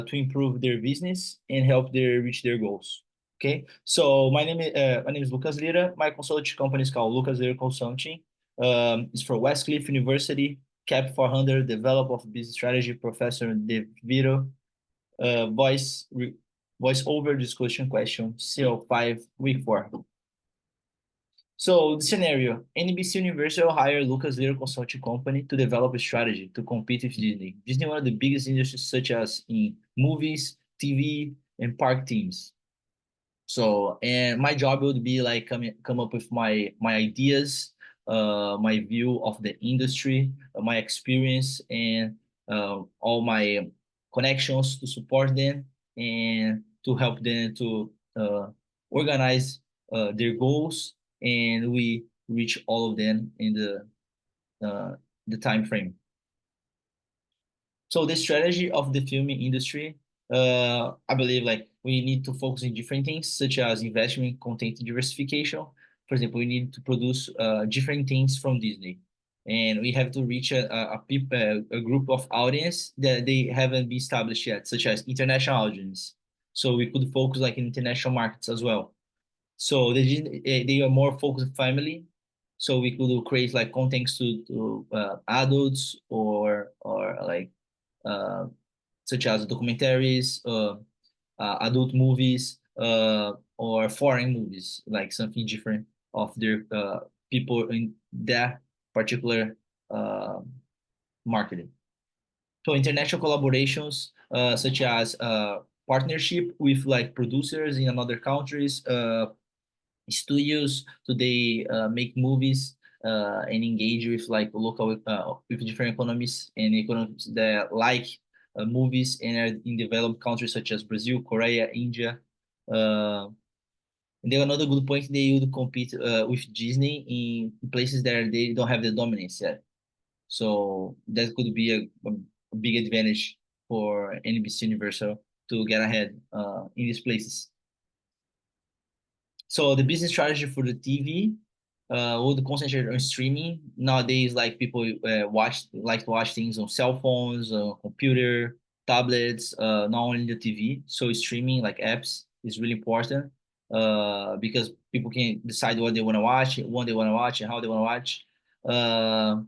to improve their business and help them reach their goals. Okay, so my name is Lucas Lyra. My consulting company is called Lucas Lyra Consulting. It's for Westcliff University, Cap 400, developer of business strategy, Professor De Vito, uh, voice re, voice over discussion question CO5 week 4. So the scenario, NBC Universal hired Lucas Little Consulting Company to develop a strategy to compete with Disney. Disney, one of the biggest industries such as in movies, TV, and park teams. So, and my job would be like come up with my ideas, my view of the industry, my experience, and all my connections to support them and to help them to organize their goals, and we reach all of them in uh, the time frame. So the strategy of the filming industry, I believe like we need to focus in different things, such as investment, content diversification. For example, we need to produce different things from Disney, and we have to reach a group of audience that they haven't been established yet, such as international audience. So we could focus like in international markets as well. So they are more focused family. So we could create like contents to adults or like uh, such as documentaries, adult movies, or foreign movies, like something different of their people in that particular uh, marketing. So international collaborations, such as partnership with like producers in other countries, studios, so they make movies and engage with like local with different economies and economies that like movies and are in developed countries such as Brazil, Korea, India. And then another good point, they would compete with Disney in places that they don't have the dominance yet. So that could be a big advantage for NBC Universal to get ahead in these places. So the business strategy for the TV would concentrate on streaming. Nowadays, like people like to watch things on cell phones, computer, tablets, not only the TV. So streaming like apps is really important because people can decide what they want to watch, when they want to watch, and how they want to watch. Uh,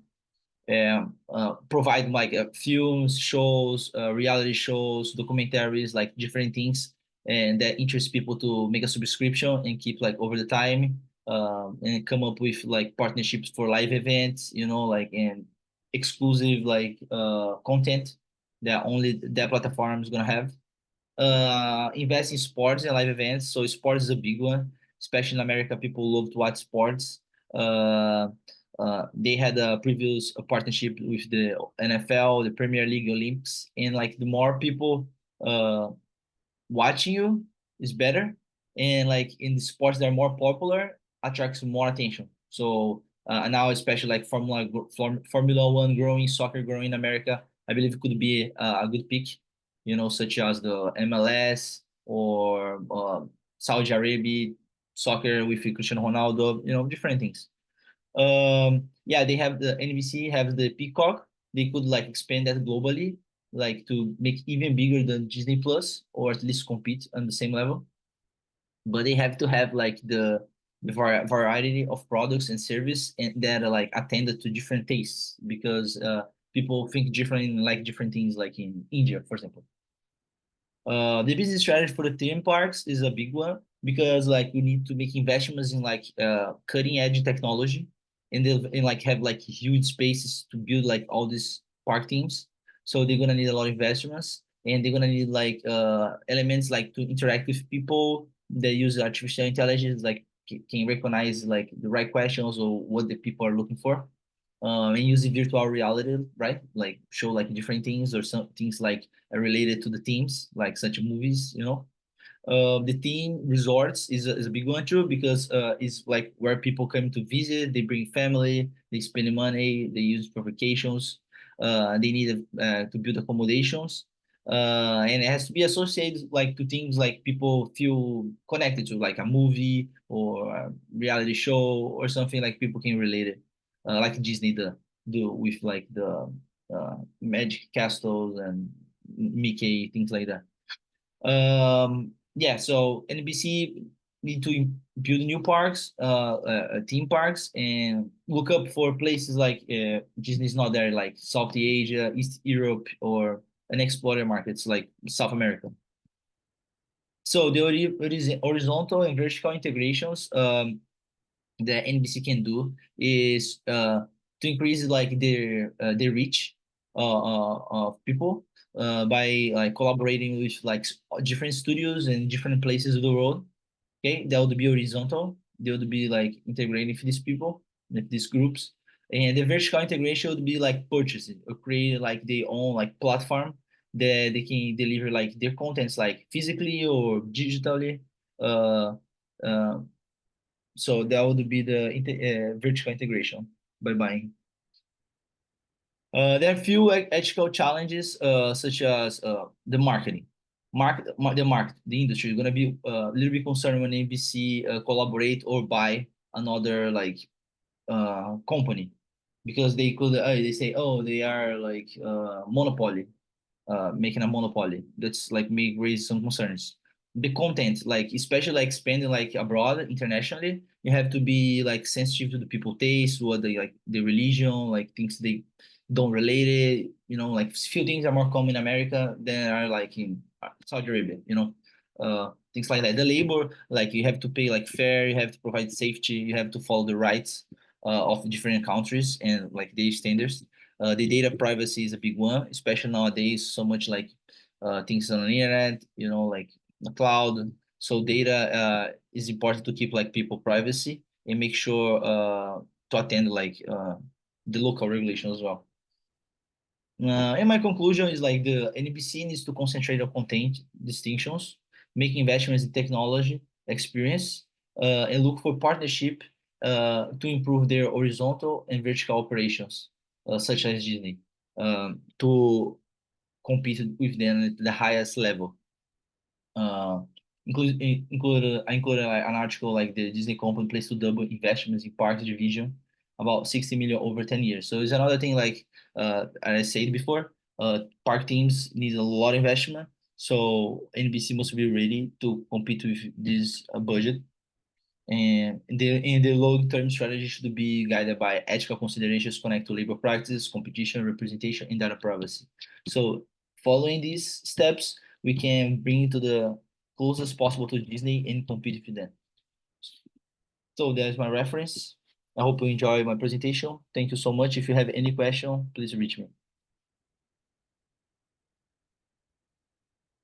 Provide like films, shows, reality shows, documentaries, like different things, and that interest people to make a subscription and keep like over the time, and come up with like partnerships for live events, like and exclusive like content that only that platform is gonna have. Invest in sports and live events. So sports is a big one, especially in America. People love to watch sports. Uh, they had a previous partnership with the NFL, the Premier League, Olympics, and like the more people uh, watching you is better, and like in the sports that are more popular, attracts more attention. So now, especially like Formula One growing, soccer growing in America, I believe it could be a good pick, such as the MLS or Saudi Arabia soccer with Cristiano Ronaldo, different things. Yeah, they have the NBC have the Peacock. They could like expand that globally, like to make even bigger than Disney Plus, or at least compete on the same level. But they have to have like the variety of products and service and that are like attended to different tastes, because people think different and like different things, like in India, for example. The business strategy for the theme parks is a big one, because like we need to make investments in like cutting edge technology, and like have like huge spaces to build like all these park teams. So they're gonna need a lot of investments, and they're gonna need like elements like to interact with people that use artificial intelligence, like can recognize like the right questions or what the people are looking for, and using virtual reality, right? Like show like different things, or some things like related to the themes, like such movies, the theme resorts is a big one too, because it's like where people come to visit, they bring family, they spend money, they use for vacations, they need to build accommodations, and it has to be associated like to things like people feel connected to, like a movie or a reality show or something like people can relate it, like Disney do with like the Magic Castles and Mickey, things like that. Yeah, so NBC need to build new parks, theme parks, and look up for places like Disney's not there, like South Asia, East Europe, or unexplored markets like South America. So the horizontal and vertical integrations that NBC can do is to increase like their reach of people by like collaborating with like different studios and different places of the world. Okay, that would be horizontal. They would be like integrating with these people, with these groups. And the vertical integration would be like purchasing or create like their own like platform that they can deliver like their contents like physically or digitally. Uh, uh, so that would be the vertical integration by buying. There are a few ethical challenges, such as the marketing. The industry is going to be a little bit concerned when ABC collaborate or buy another like company, because they could they say, oh, they are like monopoly, making a monopoly. That's like may raise some concerns. The content, like especially like expanding like abroad internationally, you have to be like sensitive to the people taste, what they like, the religion, like things they don't relate it. You know, like few things are more common in America than are like in Saudi Arabia. You know, things like that. The labor, like you have to pay like fair, you have to provide safety, you have to follow the rights of different countries and like their standards. The data privacy is a big one, especially nowadays. So much like things on the internet, you know, like the cloud. So data is important to keep like people privacy and make sure to attend like the local regulation as well. And my conclusion is like the NBC needs to concentrate on content distinctions, make investments in technology experience, and look for partnership to improve their horizontal and vertical operations, such as Disney, to compete with them at the highest level. Uh, I included like, an article like the Disney company plans to double investments in parks division, about 60 million over 10 years. So it's another thing like as I said before, park teams need a lot of investment. So NBC must be ready to compete with this budget. And the long-term strategy should be guided by ethical considerations connected to labor practices, competition, representation, and data privacy. So following these steps, we can bring it to the closest possible to Disney and compete with them. So there's my reference. I hope you enjoy my presentation. Thank you so much. If you have any question, please reach me.